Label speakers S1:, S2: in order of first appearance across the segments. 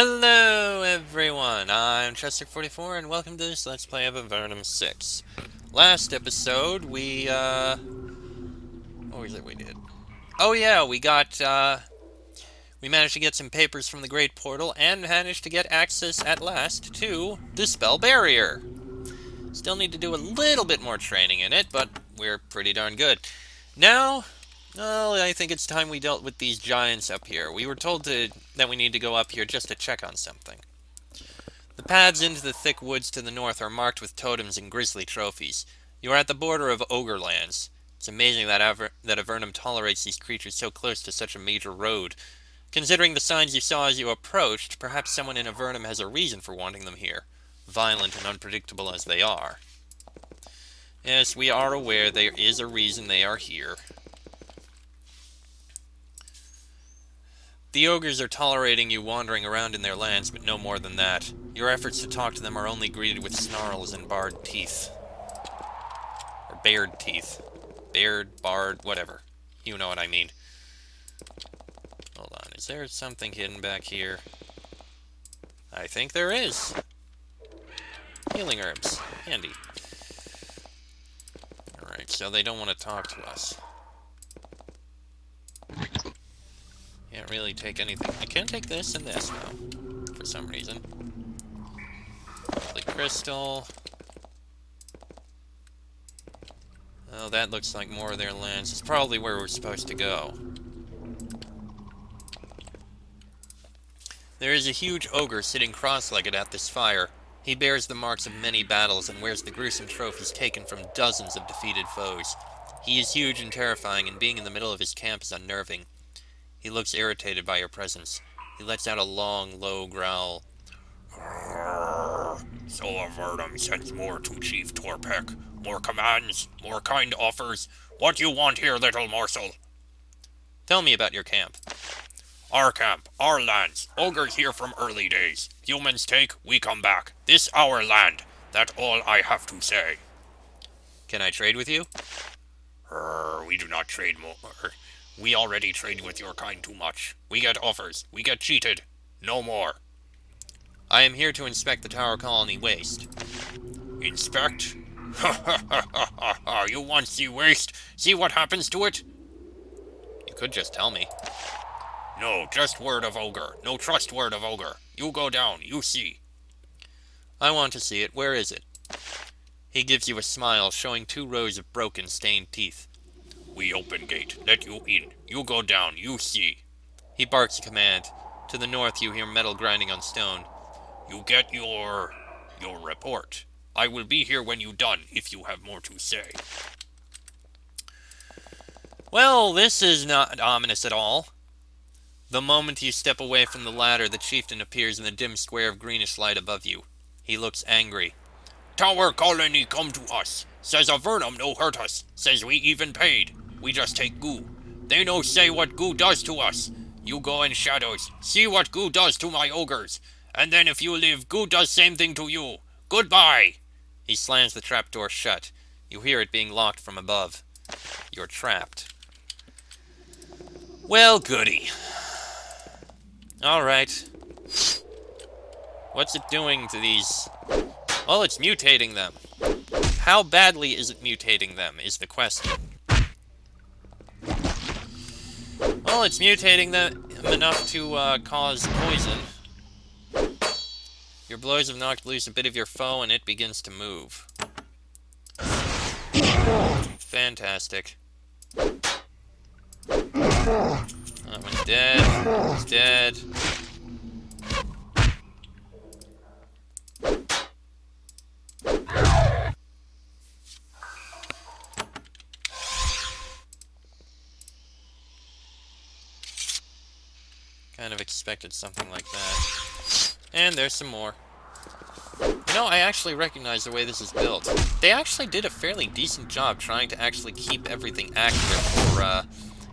S1: Hello everyone, I'm Chester44 and welcome to this Let's Play of Avernum 6. Last episode, what was it we did? Oh yeah, we managed to get some papers from the Great Portal and managed to get access at last to the Spell Barrier. Still need to do a little bit more training in it, but we're pretty darn good. Now, well, I think it's time we dealt with these giants up here. We were told that we need to go up here just to check on something. The paths into the thick woods to the north are marked with totems and grisly trophies. You are at the border of ogre lands. It's amazing that Avernum tolerates these creatures so close to such a major road. Considering the signs you saw as you approached, perhaps someone in Avernum has a reason for wanting them here, violent and unpredictable as they are. Yes, we are aware there is a reason they are here. The ogres are tolerating you wandering around in their lands, but no more than that. Your efforts to talk to them are only greeted with snarls and barred teeth. Or bared teeth. Bared, barred, whatever. You know what I mean. Hold on, is there something hidden back here? I think there is. Healing herbs. Handy. Alright, so they don't want to talk to us. Can't really take anything. I can take this and this, though, for some reason. The crystal. Oh, that looks like more of their lands. It's probably where we're supposed to go. There is a huge ogre sitting cross-legged at this fire. He bears the marks of many battles and wears the gruesome trophies taken from dozens of defeated foes. He is huge and terrifying, and being in the middle of his camp is unnerving. He looks irritated by your presence. He lets out a long, low growl. So Avernum sends more to Chief Torpek. More commands, more kind offers. What do you want here, little morsel? Tell me about your camp. Our camp, our lands. Ogres here from early days. Humans take, we come back. This our land. That's all I have to say. Can I trade with you? We do not trade more. We already trade with your kind too much. We get offers. We get cheated. No more. I am here to inspect the Tower Colony waste. Inspect? Ha ha ha ha ha ha! You want to see waste? See what happens to it? You could just tell me. No, just word of ogre. No trust word of ogre. You go down, you see. I want to see it. Where is it? He gives you a smile, showing 2 rows of broken, stained teeth. We open gate. Let you in. You go down, you see. He barks a command. To the north you hear metal grinding on stone. You get your report. I will be here when you done, if you have more to say. Well, this is not ominous at all. The moment you step away from the ladder, the chieftain appears in the dim square of greenish light above you. He looks angry. Tower Colony come to us. Says Avernum no hurt us. Says we even paid. We just take goo. They no say what goo does to us. You go in shadows. See what goo does to my ogres. And then if you live, goo does same thing to you. Goodbye. He slams the trapdoor shut. You hear it being locked from above. You're trapped. Well, goody. Alright. What's it doing to these? Well, it's mutating them. How badly is it mutating them, is the question. Well, it's mutating them enough to cause poison. Your blows have knocked loose a bit of your foe, and it begins to move. Fantastic. That one's dead. He's dead. Kind of expected something like that. And there's some more. You know, I actually recognize the way this is built. They actually did a fairly decent job trying to actually keep everything accurate for,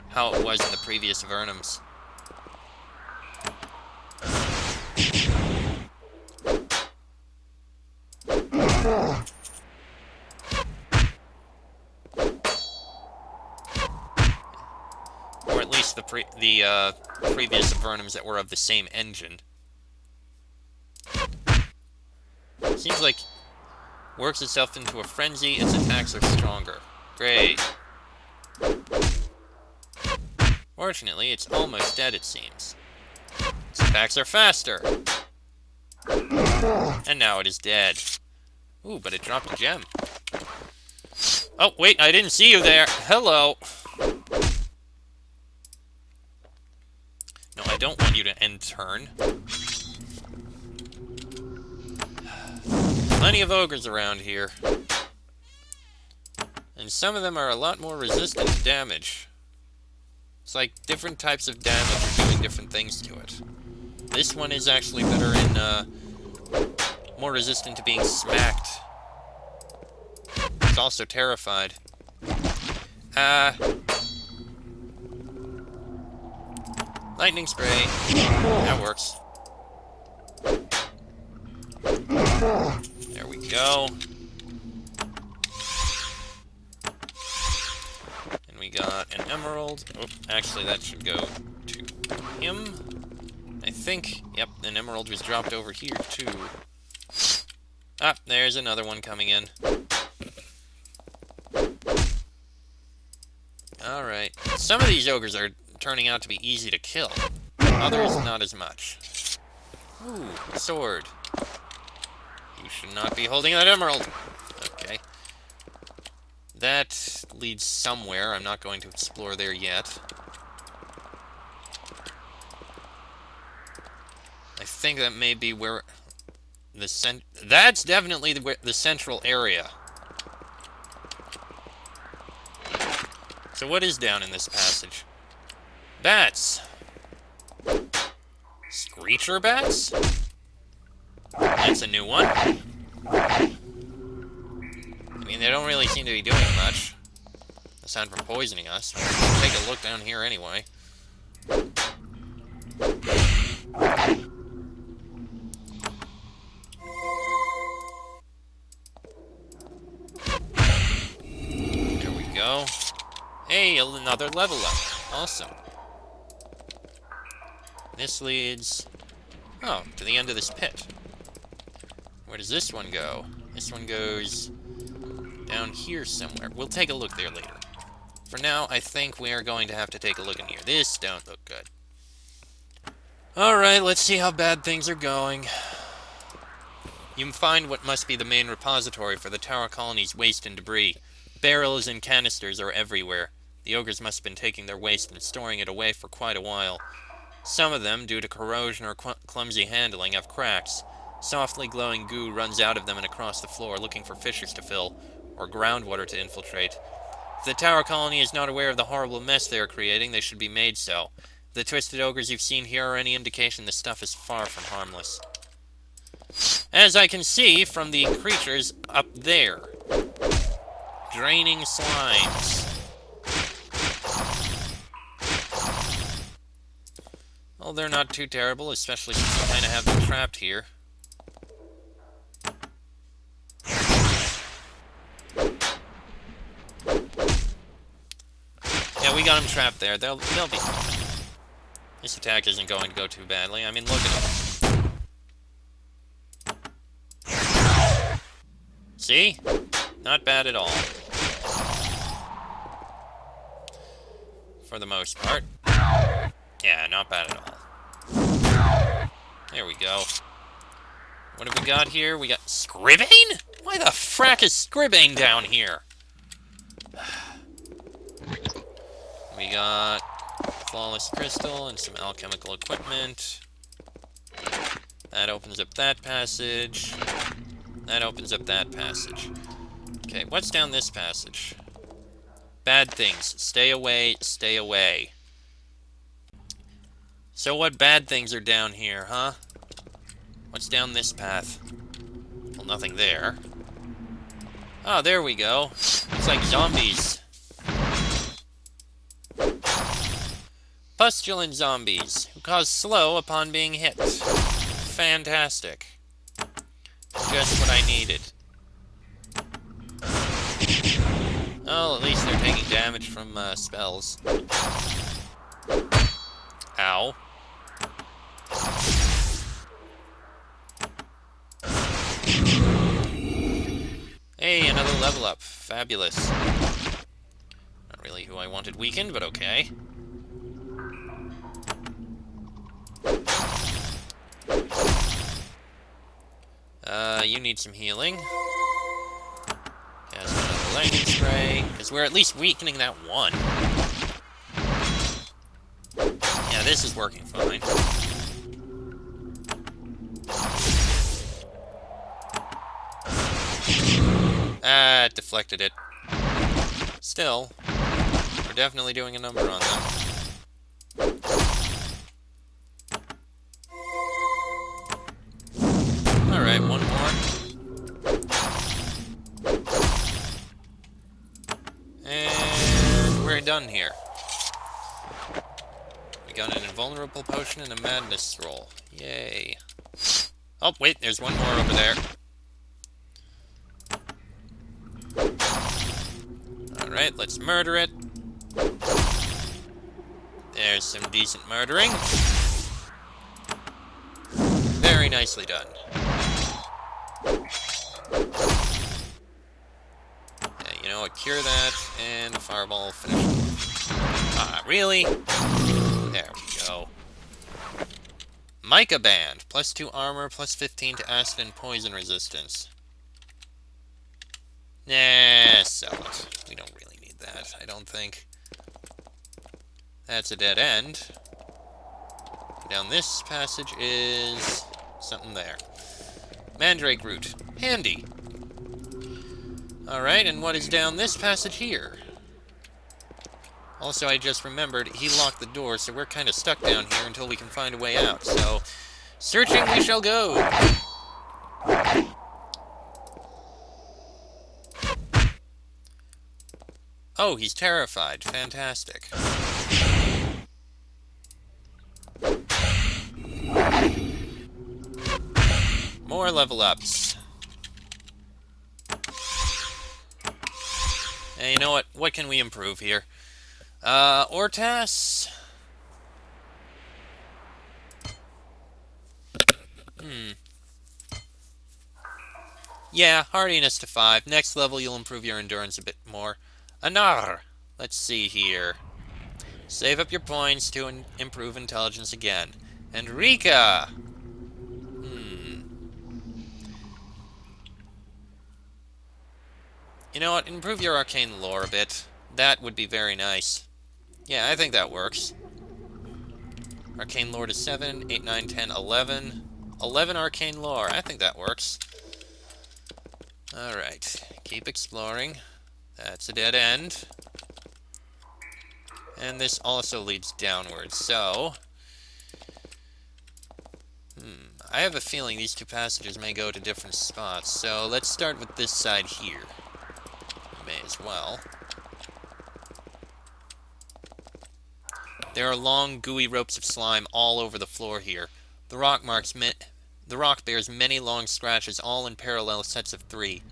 S1: how it was in the previous Avernums. Or at least the previous Avernums that were of the same engine. Seems like works itself into a frenzy, its attacks are stronger. Great. Fortunately, it's almost dead, it seems. Its attacks are faster. And now it is dead. Ooh, but it dropped a gem. Oh, wait, I didn't see you there. Hello. No, I don't want you to end turn. Plenty of ogres around here. And some of them are a lot more resistant to damage. It's like different types of damage are doing different things to it. This one is actually better in, more resistant to being smacked. It's also terrified. Lightning spray. That works. There we go. And we got an emerald. Oh, actually, that should go to him. I think. Yep, an emerald was dropped over here, too. Ah, there's another one coming in. Alright. Some of these ogres are turning out to be easy to kill. Others, not as much. Ooh, sword. You should not be holding that emerald. Okay. That leads somewhere. I'm not going to explore there yet. I think that may be where the that's definitely the central area. So what is down in this passage? Bats. Screecher bats? That's a new one. I mean, they don't really seem to be doing much, aside from poisoning us. Take a look down here anyway. There we go. Hey, another level up. Awesome. This leads... oh, to the end of this pit. Where does this one go? This one goes down here somewhere. We'll take a look there later. For now, I think we are going to have to take a look in here. This don't look good. Alright, let's see how bad things are going. You find what must be the main repository for the tower colony's waste and debris. Barrels and canisters are everywhere. The ogres must have been taking their waste and storing it away for quite a while. Some of them, due to corrosion or clumsy handling, have cracks. Softly glowing goo runs out of them and across the floor, looking for fissures to fill, or groundwater to infiltrate. If the tower colony is not aware of the horrible mess they are creating, they should be made so. If the twisted ogres you've seen here are any indication, this stuff is far from harmless. As I can see from the creatures up there. Draining slimes. Well, they're not too terrible, especially since we kind of have them trapped here. Yeah, we got them trapped there. They'll be fine. This attack isn't going to go too badly. I mean, look at them. See? Not bad at all. For the most part. Yeah, not bad at all. There we go. What have we got here? We got Scribane? Why the frack is Scribane down here? We got Flawless Crystal and some alchemical equipment. That opens up that passage. That opens up that passage. Okay, what's down this passage? Bad things. Stay away, stay away. So what bad things are down here, huh? What's down this path? Well, nothing there. Oh, there we go. It's like zombies. Pustulent zombies, who cause slow upon being hit. Fantastic. Just what I needed. Oh, at least they're taking damage from, spells. Ow. level up. Fabulous. Not really who I wanted weakened, but okay. You need some healing. Cast another lightning spray, because we're at least weakening that one. Yeah, this is working fine. Ah, it deflected it. Still, we're definitely doing a number on them. Alright, one more. And we're done here. We got an invulnerable potion and a madness scroll. Yay. Oh, wait, there's one more over there. Alright, let's murder it. There's some decent murdering. Very nicely done. Yeah, you know what? Cure that, and fireball finish. Ah, really? There we go. Mica Band. +2 armor, +15 to acid and poison resistance. Nah, sell it. We don't really need that, I don't think. That's a dead end. Down this passage is something there. Mandrake root. Handy. Alright, and what is down this passage here? Also, I just remembered he locked the door, so we're kind of stuck down here until we can find a way out. So, searching we shall go! Oh, he's terrified. Fantastic. More level ups. Hey, you know what? What can we improve here? Ortas? Yeah, hardiness to 5. Next level, you'll improve your endurance a bit more. Anar! Let's see here. Save up your points to improve intelligence again. Enrica! You know what? Improve your arcane lore a bit. That would be very nice. Yeah, I think that works. Arcane lore to 7, 8, 9, 10, 11. 11 arcane lore. I think that works. Alright. Keep exploring. That's a dead end. And this also leads downwards, so... I have a feeling these two passages may go to different spots, so let's start with this side here. May as well. There are long, gooey ropes of slime all over the floor here. The rock bears many long scratches, all in parallel sets of 3.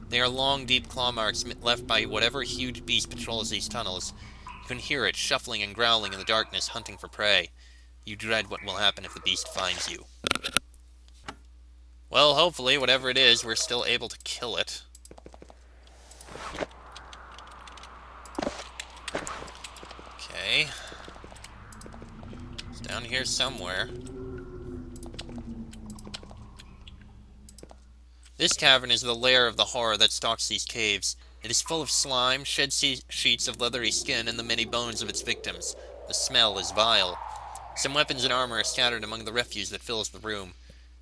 S1: They are long, deep claw marks left by whatever huge beast patrols these tunnels. You can hear it shuffling and growling in the darkness, hunting for prey. You dread what will happen if the beast finds you. Well, hopefully, whatever it is, we're still able to kill it. Okay. It's down here somewhere. This cavern is the lair of the horror that stalks these caves. It is full of slime, shed sheets of leathery skin, and the many bones of its victims. The smell is vile. Some weapons and armor are scattered among the refuse that fills the room.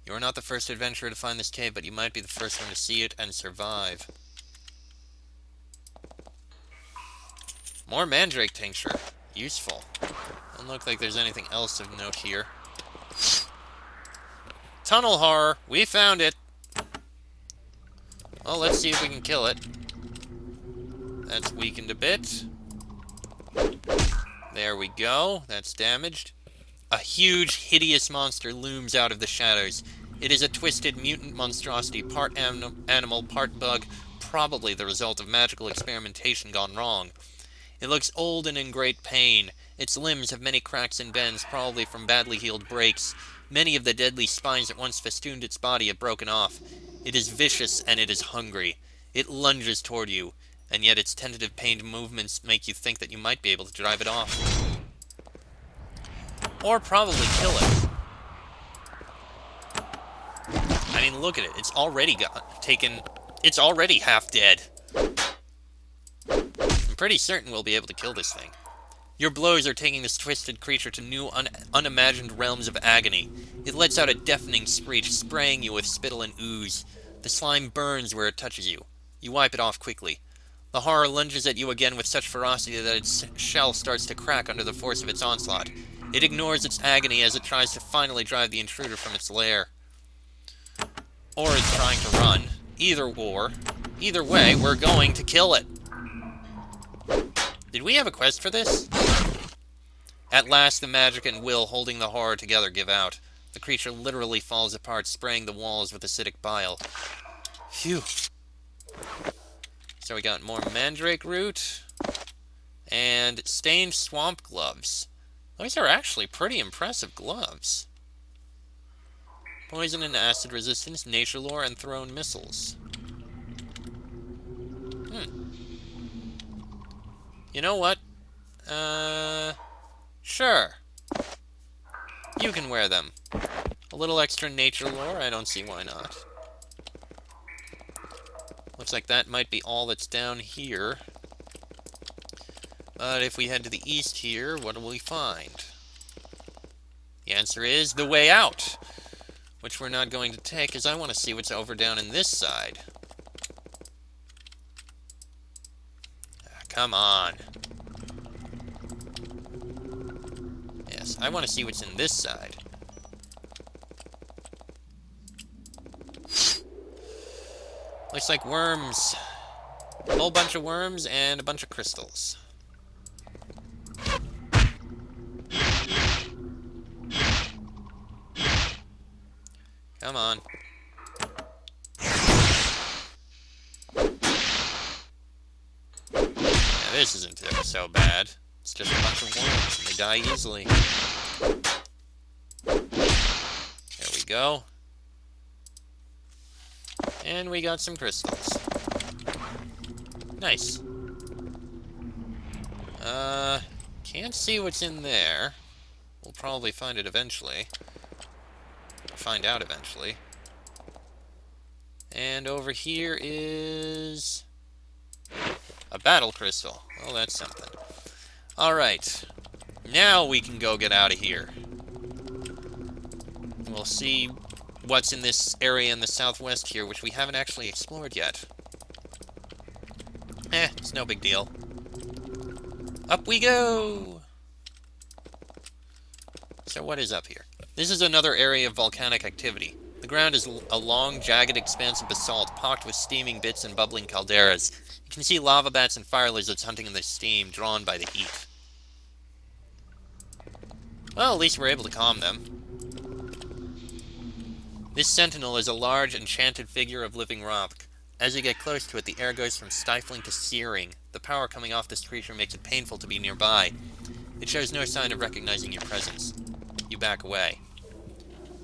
S1: You are not the first adventurer to find this cave, but you might be the first one to see it and survive. More mandrake tincture. Useful. Doesn't look like there's anything else of note here. Tunnel horror! We found it! Well, let's see if we can kill it. That's weakened a bit. There we go. That's damaged. A huge, hideous monster looms out of the shadows. It is a twisted mutant monstrosity, part animal, part bug, probably the result of magical experimentation gone wrong. It looks old and in great pain. Its limbs have many cracks and bends, probably from badly healed breaks. Many of the deadly spines that once festooned its body have broken off. It is vicious and it is hungry. It lunges toward you, and yet its tentative pained movements make you think that you might be able to drive it off. Or probably kill it. I mean, look at it. It's already it's already half dead. I'm pretty certain we'll be able to kill this thing. Your blows are taking this twisted creature to new, unimagined realms of agony. It lets out a deafening screech, spraying you with spittle and ooze. The slime burns where it touches you. You wipe it off quickly. The horror lunges at you again with such ferocity that its shell starts to crack under the force of its onslaught. It ignores its agony as it tries to finally drive the intruder from its lair. Or it's trying to run. Either way, we're going to kill it. Did we have a quest for this? At last, the magic and will holding the horror together give out. The creature literally falls apart, spraying the walls with acidic bile. Phew. So we got more mandrake root and stained swamp gloves. Those are actually pretty impressive gloves. Poison and acid resistance, nature lore, and thrown missiles. You know what? Sure. You can wear them. A little extra nature lore, I don't see why not. Looks like that might be all that's down here. But if we head to the east here, what will we find? The answer is the way out, which we're not going to take, because I want to see what's over down in this side. Come on. Yes, I want to see what's in this side. Looks like worms. A whole bunch of worms and a bunch of crystals. Come on. Now, this isn't so bad. It's just a bunch of worms, and they die easily. There we go. And we got some crystals. Nice. Can't see what's in there. We'll probably find it eventually. Find out eventually. And over here is a battle crystal. Well, that's something. Alright. Now we can go get out of here. We'll see what's in this area in the southwest here, which we haven't actually explored yet. It's no big deal. Up we go! So what is up here? This is another area of volcanic activity. The ground is a long, jagged expanse of basalt, pocked with steaming bits and bubbling calderas. You can see lava bats and fire lizards hunting in the steam, drawn by the heat. Well, at least we're able to calm them. This sentinel is a large, enchanted figure of living rock. As you get close to it, the air goes from stifling to searing. The power coming off this creature makes it painful to be nearby. It shows no sign of recognizing your presence. You back away.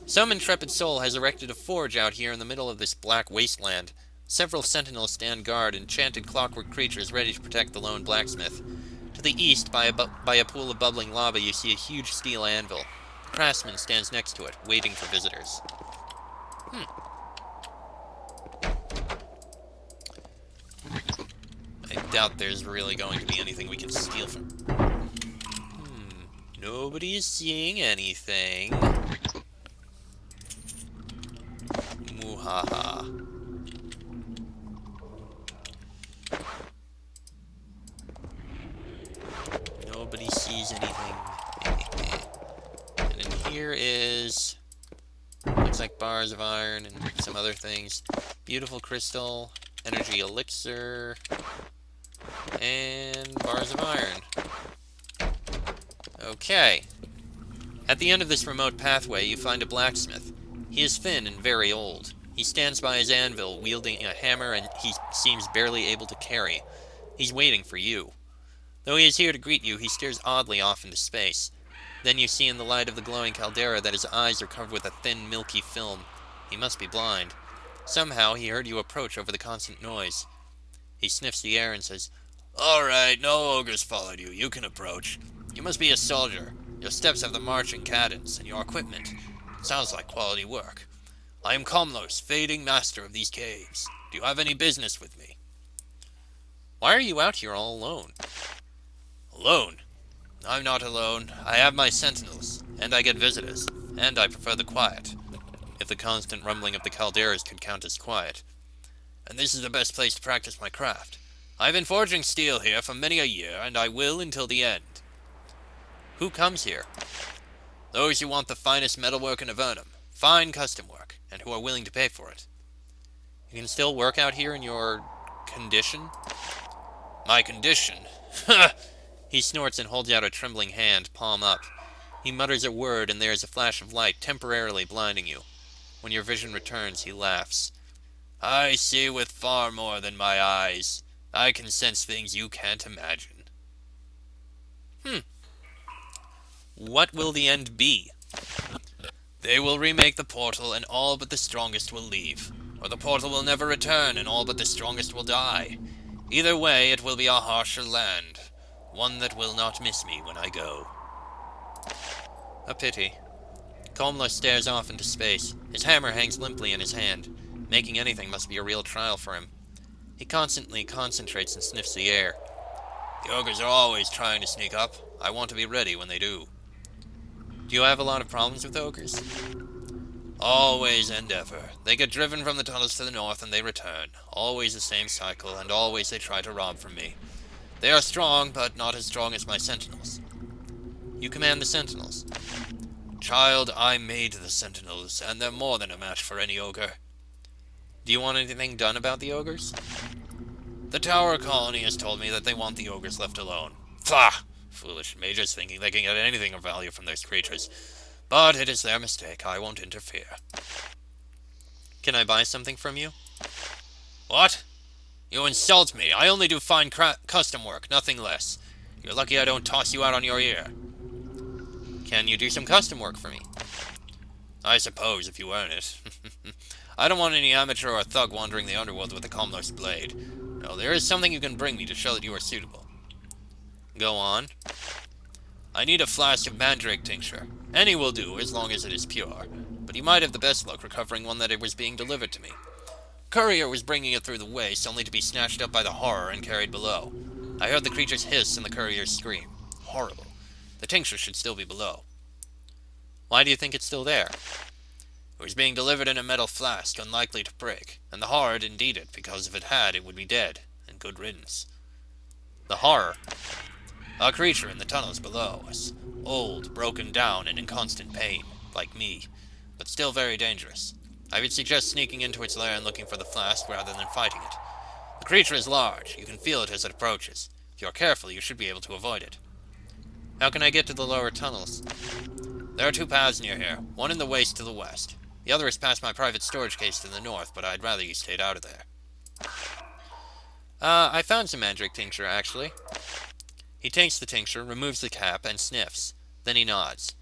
S1: Some intrepid soul has erected a forge out here in the middle of this black wasteland. Several sentinels stand guard, enchanted clockwork creatures ready to protect the lone blacksmith. To the east, by a pool of bubbling lava, you see a huge steel anvil. The craftsman stands next to it, waiting for visitors. I doubt there's really going to be anything we can steal from. Nobody is seeing anything. Muhaha. Nobody sees anything. And in here is... looks like bars of iron and some other things. Beautiful crystal, energy elixir, and bars of iron. Okay. At the end of this remote pathway, you find a blacksmith. He is thin and very old. He stands by his anvil, wielding a hammer and he seems barely able to carry. He's waiting for you. Though he is here to greet you, he stares oddly off into space. Then you see in the light of the glowing caldera that his eyes are covered with a thin, milky film. He must be blind. Somehow, he heard you approach over the constant noise. He sniffs the air and says, "All right, no ogres followed you. You can approach. You must be a soldier. Your steps have the marching cadence, and your equipment sounds like quality work. I am Komlos, fading master of these caves. Do you have any business with me?" "Why are you out here all alone?" "Alone? I'm not alone. I have my sentinels, and I get visitors, and I prefer the quiet, if the constant rumbling of the calderas could count as quiet. And this is the best place to practice my craft. I've been forging steel here for many a year, and I will until the end." "Who comes here?" "Those who want the finest metalwork in Avernum, fine custom work, and who are willing to pay for it." "You can still work out here in your condition?" "My condition? Ha!" He snorts and holds out a trembling hand, palm up. He mutters a word, and there is a flash of light, temporarily blinding you. When your vision returns, he laughs. "I see with far more than my eyes. I can sense things you can't imagine." What will the end be? "They will remake the portal, and all but the strongest will leave. Or the portal will never return, and all but the strongest will die. Either way, it will be a harsher land. One that will not miss me when I go." A pity. Komlos stares off into space. His hammer hangs limply in his hand. Making anything must be a real trial for him. He constantly concentrates and sniffs the air. "The ogres are always trying to sneak up. I want to be ready when they do." "Do you have a lot of problems with ogres?" "Always and ever. They get driven from the tunnels to the north and they return. Always the same cycle, and always they try to rob from me. They are strong, but not as strong as my sentinels." "You command the sentinels?" "Child, I made the sentinels, and they're more than a match for any ogre." "Do you want anything done about the ogres?" "The Tower Colony has told me that they want the ogres left alone. Pah! Foolish mages thinking they can get anything of value from those creatures. But it is their mistake. I won't interfere." "Can I buy something from you?" "What? You insult me. I only do fine custom work, nothing less. You're lucky I don't toss you out on your ear." "Can you do some custom work for me?" "I suppose, if you earn it." "I don't want any amateur or thug wandering the underworld with a Komlos blade. No, there is something you can bring me to show that you are suitable." "Go on." "I need a flask of mandrake tincture. Any will do, as long as it is pure. But you might have the best luck recovering one that it was being delivered to me. Courier was bringing it through the waste, only to be snatched up by the horror and carried below. I heard the creature's hiss and the courier's scream. Horrible. The tincture should still be below." "Why do you think it's still there?" "It was being delivered in a metal flask, unlikely to break, and the horror didn't eat it, because if it had, it would be dead, and good riddance." "The horror?" "A creature in the tunnels below us. Old, broken down, and in constant pain, like me, but still very dangerous. I would suggest sneaking into its lair and looking for the flask rather than fighting it. The creature is large. You can feel it as it approaches. If you are careful, you should be able to avoid it." "How can I get to the lower tunnels?" "There are two paths near here, one in the waste to the west. The other is past my private storage case to the north, but I'd rather you stayed out of there." I found some mandrake tincture, actually." He takes the tincture, removes the cap, and sniffs. Then he nods.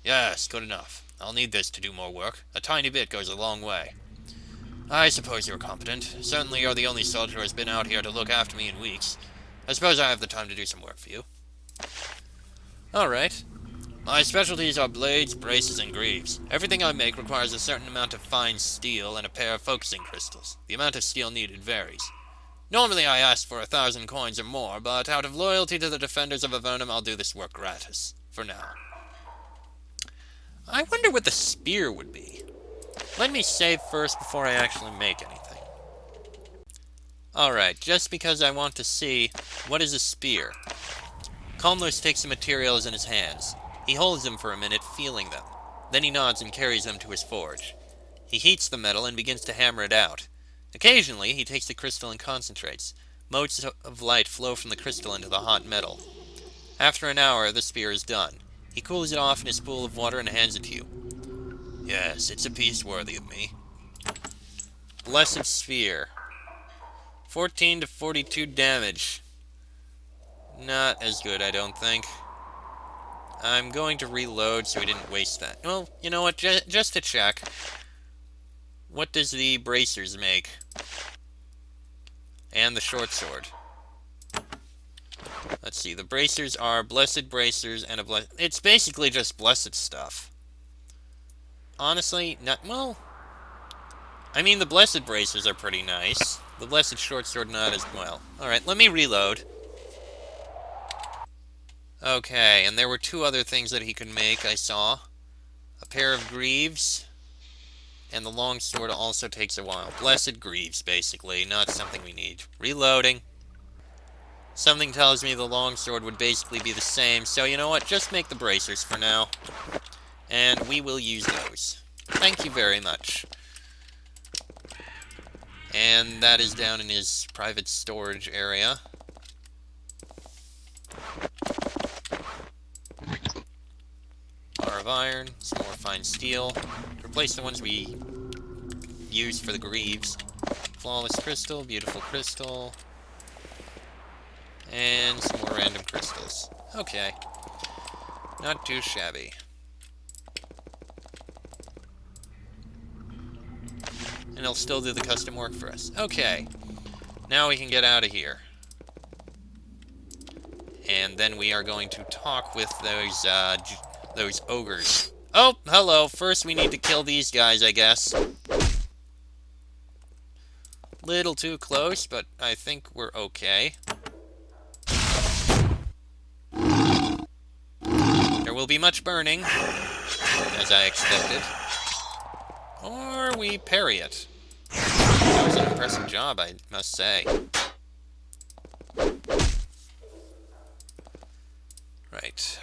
S1: "Yes, good enough. I'll need this to do more work. A tiny bit goes a long way." "I suppose you're competent. Certainly you're the only soldier who has been out here to look after me in weeks. I suppose I have the time to do some work for you." "All right." "My specialties are blades, braces, and greaves. Everything I make requires a certain amount of fine steel and a pair of focusing crystals. The amount of steel needed varies. Normally I ask for 1,000 coins or more, but out of loyalty to the defenders of Avernum, I'll do this work gratis. For now." I wonder what the spear would be. Let me save first before I actually make anything. Alright, just because I want to see, what is a spear? Komlos takes the materials in his hands. He holds them for a minute, feeling them. Then he nods and carries them to his forge. He heats the metal and begins to hammer it out. Occasionally, he takes the crystal and concentrates. Motes of light flow from the crystal into the hot metal. After an hour, the spear is done. He cools it off in his pool of water and hands it to you. "Yes, it's a piece worthy of me." Blessed Sphere. 14 to 42 damage. Not as good, I don't think. I'm going to reload so we didn't waste that. Well, you know what, just to check. What does the bracers make? And the short sword. Let's see, the bracers are blessed bracers and a blessed... It's basically just blessed stuff. Honestly, not... Well... I mean, the blessed bracers are pretty nice. The blessed short sword not as well. Alright, let me reload. Okay, and there were 2 other things that he could make, I saw. A pair of greaves, and the long sword also takes a while. Blessed greaves, basically, not something we need. Reloading. Something tells me the long sword would basically be the same, so you know what, just make the bracers for now. And we will use those. Thank you very much. And that is down in his private storage area. Bar of iron, some more fine steel. Replace the ones we used for the greaves. Flawless crystal, beautiful crystal. And some more random crystals. Okay. Not too shabby. And it'll still do the custom work for us. Okay. Now we can get out of here. And then we are going to talk with those ogres. Oh, hello. First we need to kill these guys, I guess. Little too close, but I think we're okay. There will be much burning, as I expected. Or we parry it. That was an impressive job, I must say. Right.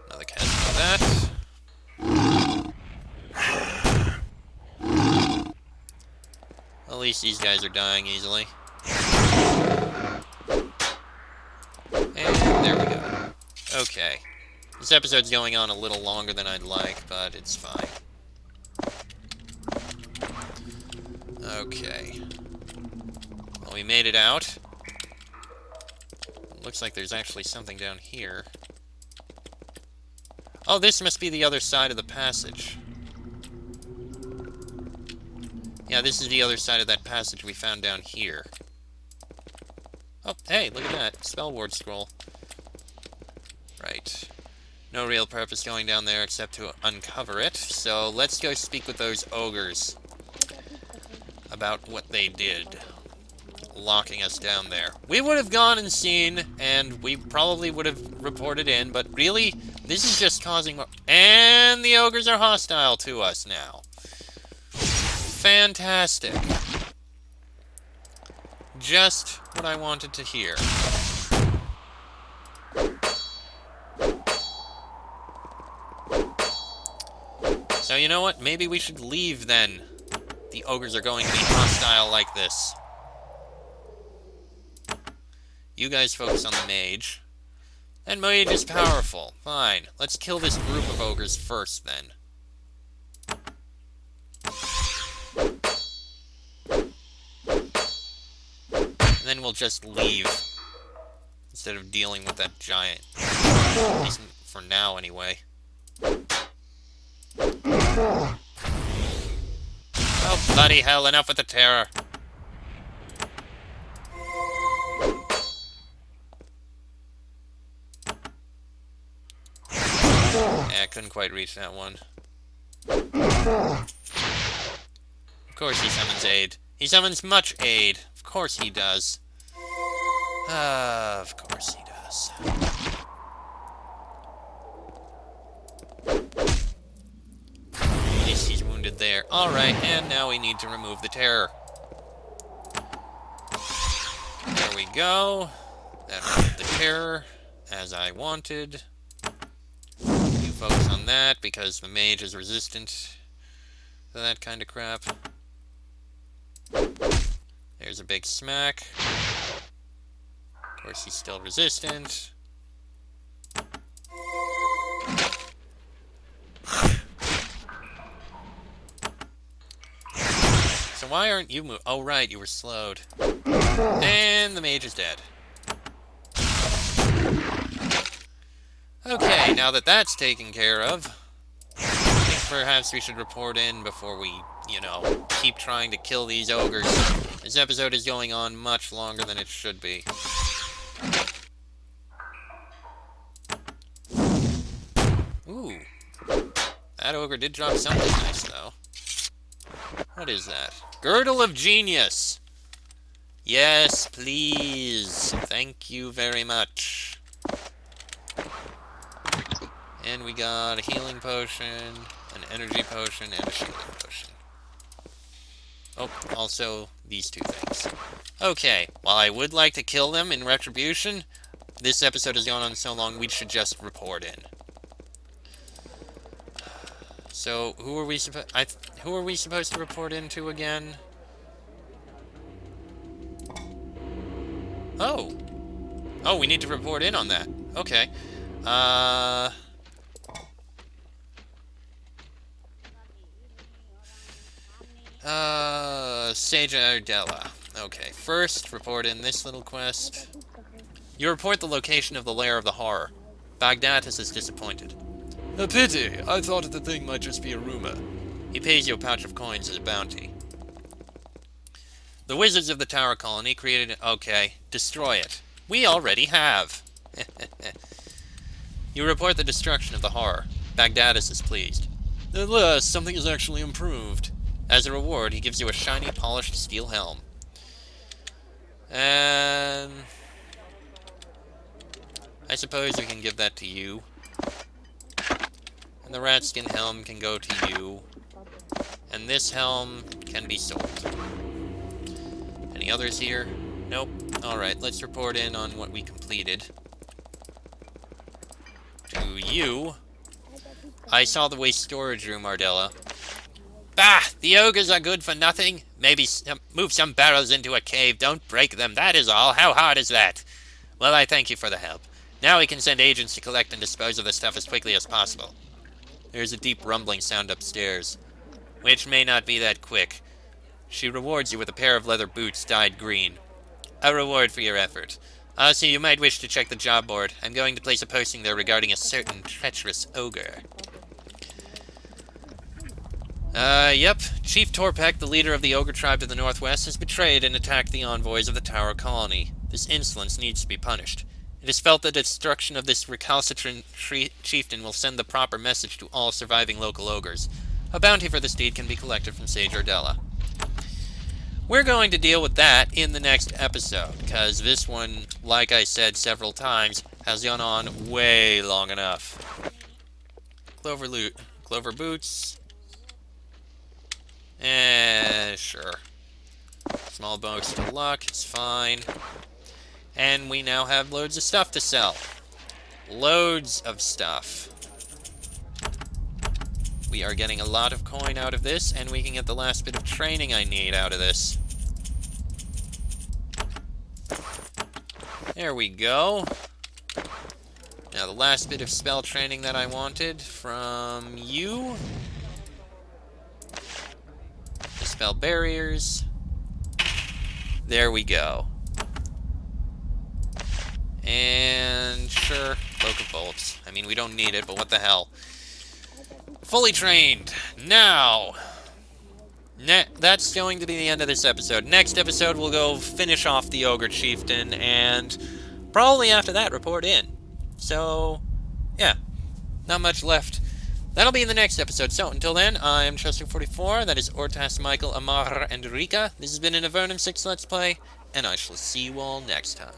S1: Another cast of that. At least these guys are dying easily. And there we go. Okay. This episode's going on a little longer than I'd like, but it's fine. Okay. Well, we made it out. Looks like there's actually something down here. Oh, this must be the other side of the passage. Yeah, this is the other side of that passage we found down here. Oh, hey, look at that. Spell ward scroll. Right. No real purpose going down there except to uncover it. So let's go speak with those ogres about what they did, locking us down there. We would have gone and seen, and we probably would have reported in, but really, this is just causing more... And the ogres are hostile to us now. Fantastic. Just what I wanted to hear. So you know what? Maybe we should leave then. The ogres are going to be hostile like this. You guys focus on the mage. And mage is powerful. Fine. Let's kill this group of ogres first then. And then we'll just leave. Instead of dealing with that giant. At least for now, anyway. Oh, bloody hell, enough with the terror. Yeah, I couldn't quite reach that one. Of course he summons aid. He summons much aid. Of course he does. Of course he does. At least he's wounded there. Alright, and now we need to remove the terror. There we go. That removed the terror, as I wanted. You focus on that, because the mage is resistant to that kind of crap. There's a big smack. Of course, he's still resistant. So why aren't you moving? Oh, right, you were slowed. And the mage is dead. Okay, now that that's taken care of, I think perhaps we should report in before we you know, keep trying to kill these ogres. This episode is going on much longer than it should be. Ooh. That ogre did drop something nice, though. What is that? Girdle of Genius! Yes, please. Thank you very much. And we got a healing potion, an energy potion, and a shielding potion. Oh, also these two things. Okay, while I would like to kill them in retribution, this episode has gone on so long, we should just report in. So, who are we supposed to report into again? Oh. Oh, we need to report in on that. Okay. Sage Ardella. Okay, first, report in this little quest. You report the location of the lair of the horror. Bagdatis is disappointed. A pity. I thought the thing might just be a rumor. He pays you a pouch of coins as a bounty. The wizards of the Tower Colony created... Okay, destroy it. We already have. You report the destruction of the horror. Bagdatis is pleased. At last, something is actually improved. As a reward, he gives you a shiny, polished steel helm. And... I suppose we can give that to you. And the rat skin helm can go to you. And this helm can be sold. Any others here? Nope. Alright, let's report in on what we completed. To you. I saw the waste storage room, Ardella. Bah! The ogres are good for nothing. Maybe move some barrels into a cave. Don't break them, that is all. How hard is that? Well, I thank you for the help. Now we can send agents to collect and dispose of the stuff as quickly as possible. There's a deep rumbling sound upstairs, which may not be that quick. She rewards you with a pair of leather boots dyed green. A reward for your effort. Also, you might wish to check the job board. I'm going to place a posting there regarding a certain treacherous ogre. Yep. Chief Torpek, the leader of the ogre tribe to the northwest, has betrayed and attacked the envoys of the Tower Colony. This insolence needs to be punished. It is felt that the destruction of this recalcitrant chieftain will send the proper message to all surviving local ogres. A bounty for this deed can be collected from Sage Ardella. We're going to deal with that in the next episode, because this one, like I said several times, has gone on way long enough. Clover boots. Sure. Small bonus to luck, it's fine. And we now have loads of stuff to sell. Loads of stuff. We are getting a lot of coin out of this, and we can get the last bit of training I need out of this. There we go. Now the last bit of spell training that I wanted from you. Dispel barriers. There we go. And sure, Cloak of Bolts. I mean, we don't need it, but what the hell. Fully trained. Now, that's going to be the end of this episode. Next episode, we'll go finish off the Ogre Chieftain, and probably after that, report in. So, yeah, not much left. That'll be in the next episode. So, until then, I am Chester44. That is Ortas, Michael, Amar, and Rika. This has been an Avernum 6 Let's Play, and I shall see you all next time.